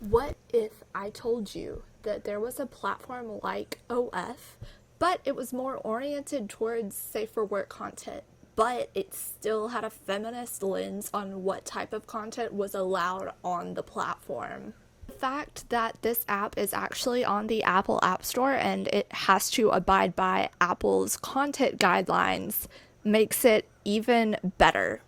What if I told you that there was a platform like OF, but it was more oriented towards safer work content, but it still had a feminist lens on what type of content was allowed on the platform? The fact that this app is actually on the Apple App Store and it has to abide by Apple's content guidelines makes it even better.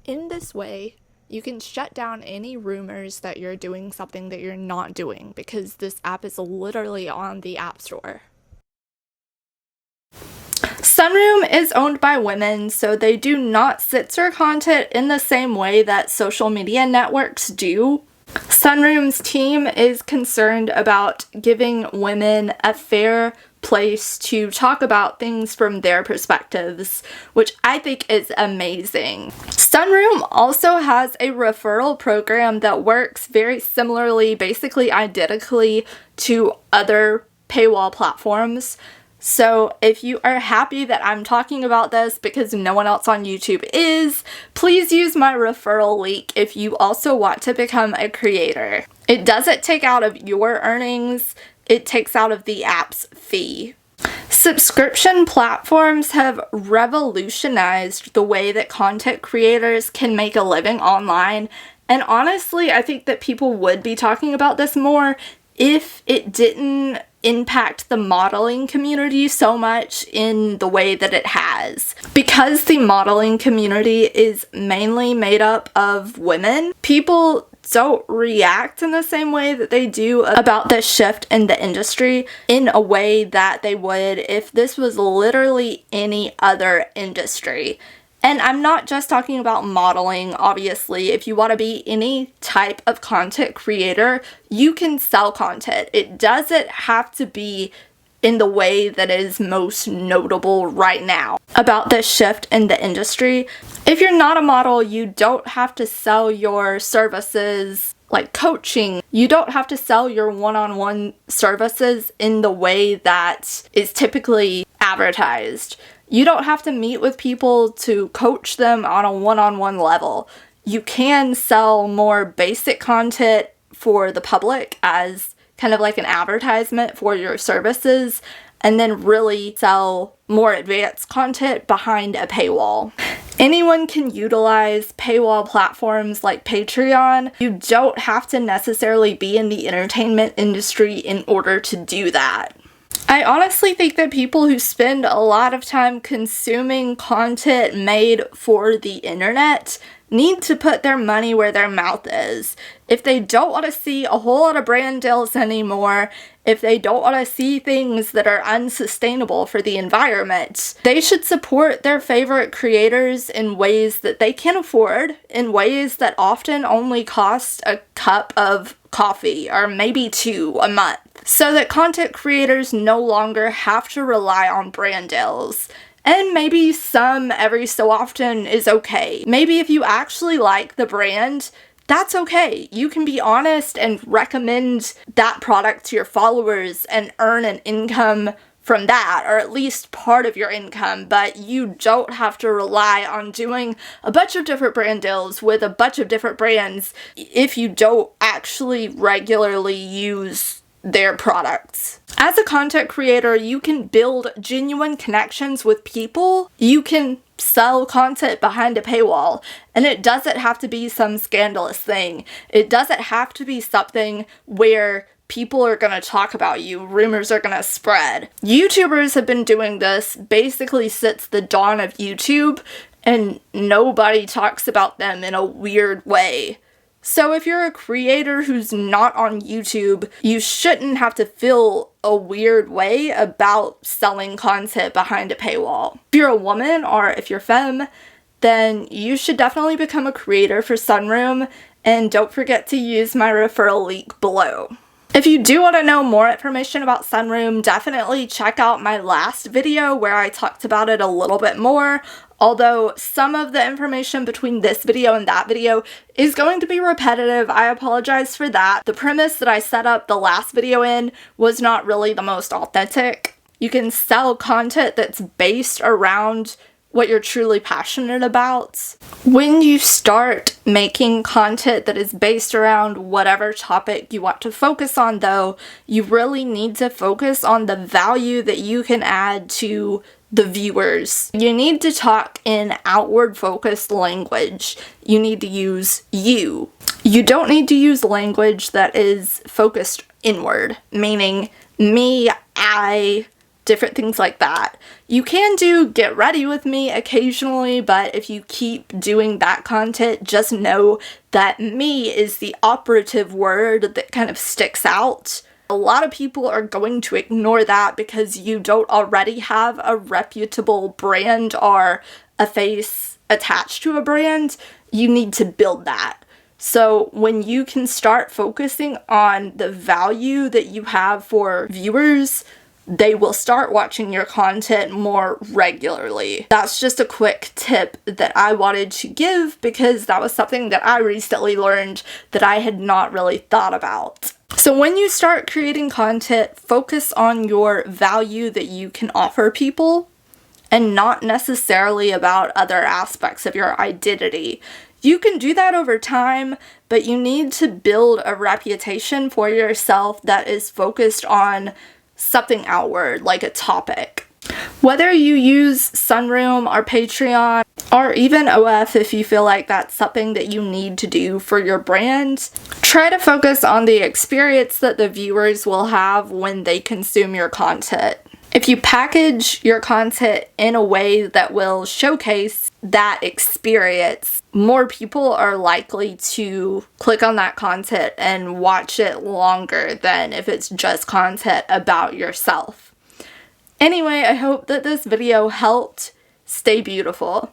In this way, you can shut down any rumors that you're doing something that you're not doing because this app is literally on the App Store. Sunroom is owned by women, so they do not censor content in the same way that social media networks do. Sunroom's team is concerned about giving women a fair place to talk about things from their perspectives, which I think is amazing. Sunroom also has a referral program that works very similarly, basically identically to other paywall platforms. So if you are happy that I'm talking about this because no one else on YouTube is, please use my referral link if you also want to become a creator. It doesn't take out of your earnings, it takes out of the app's fee. Subscription platforms have revolutionized the way that content creators can make a living online, and honestly, I think that people would be talking about this more if it didn't impact the modeling community so much in the way that it has. Because the modeling community is mainly made up of women, people don't react in the same way that they do about the shift in the industry in a way that they would if this was literally any other industry. And I'm not just talking about modeling, obviously. If you want to be any type of content creator, you can sell content. It doesn't have to be in the way that is most notable right now about this shift in the industry. If you're not a model, you don't have to sell your services like coaching. You don't have to sell your one-on-one services in the way that is typically advertised. You don't have to meet with people to coach them on a one-on-one level. You can sell more basic content for the public as kind of like an advertisement for your services, and then really sell more advanced content behind a paywall. Anyone can utilize paywall platforms like Patreon. You don't have to necessarily be in the entertainment industry in order to do that. I honestly think that people who spend a lot of time consuming content made for the internet need to put their money where their mouth is. If they don't want to see a whole lot of brand deals anymore, if they don't want to see things that are unsustainable for the environment, they should support their favorite creators in ways that they can afford, in ways that often only cost a cup of coffee or maybe two a month, so that content creators no longer have to rely on brand deals. And maybe some every so often is okay. Maybe if you actually like the brand, that's okay. You can be honest and recommend that product to your followers and earn an income from that, or at least part of your income, but you don't have to rely on doing a bunch of different brand deals with a bunch of different brands if you don't actually regularly use their products. As a content creator, you can build genuine connections with people. You can sell content behind a paywall, and it doesn't have to be some scandalous thing. It doesn't have to be something where people are gonna talk about you, rumors are gonna spread. YouTubers have been doing this basically since the dawn of YouTube, and nobody talks about them in a weird way. So if you're a creator who's not on YouTube, you shouldn't have to feel a weird way about selling content behind a paywall. If you're a woman or if you're femme, then you should definitely become a creator for Sunroom, and don't forget to use my referral link below. If you do want to know more information about Sunroom, definitely check out my last video where I talked about it a little bit more. Although some of the information between this video and that video is going to be repetitive, I apologize for that. The premise that I set up the last video in was not really the most authentic. You can sell content that's based around what you're truly passionate about. When you start making content that is based around whatever topic you want to focus on, though, you really need to focus on the value that you can add to the viewers. You need to talk in outward focused language. You need to use you. You don't need to use language that is focused inward, meaning me, I, different things like that. You can do get ready with me occasionally, but if you keep doing that content, just know that me is the operative word that kind of sticks out. A lot of people are going to ignore that because you don't already have a reputable brand or a face attached to a brand. You need to build that. So when you can start focusing on the value that you have for viewers, they will start watching your content more regularly. That's just a quick tip that I wanted to give because that was something that I recently learned that I had not really thought about. So when you start creating content, focus on your value that you can offer people and not necessarily about other aspects of your identity. You can do that over time, but you need to build a reputation for yourself that is focused on something outward, like a topic. Whether you use Sunroom or Patreon, or even OF if you feel like that's something that you need to do for your brand, try to focus on the experience that the viewers will have when they consume your content. If you package your content in a way that will showcase that experience, more people are likely to click on that content and watch it longer than if it's just content about yourself. Anyway, I hope that this video helped. Stay beautiful.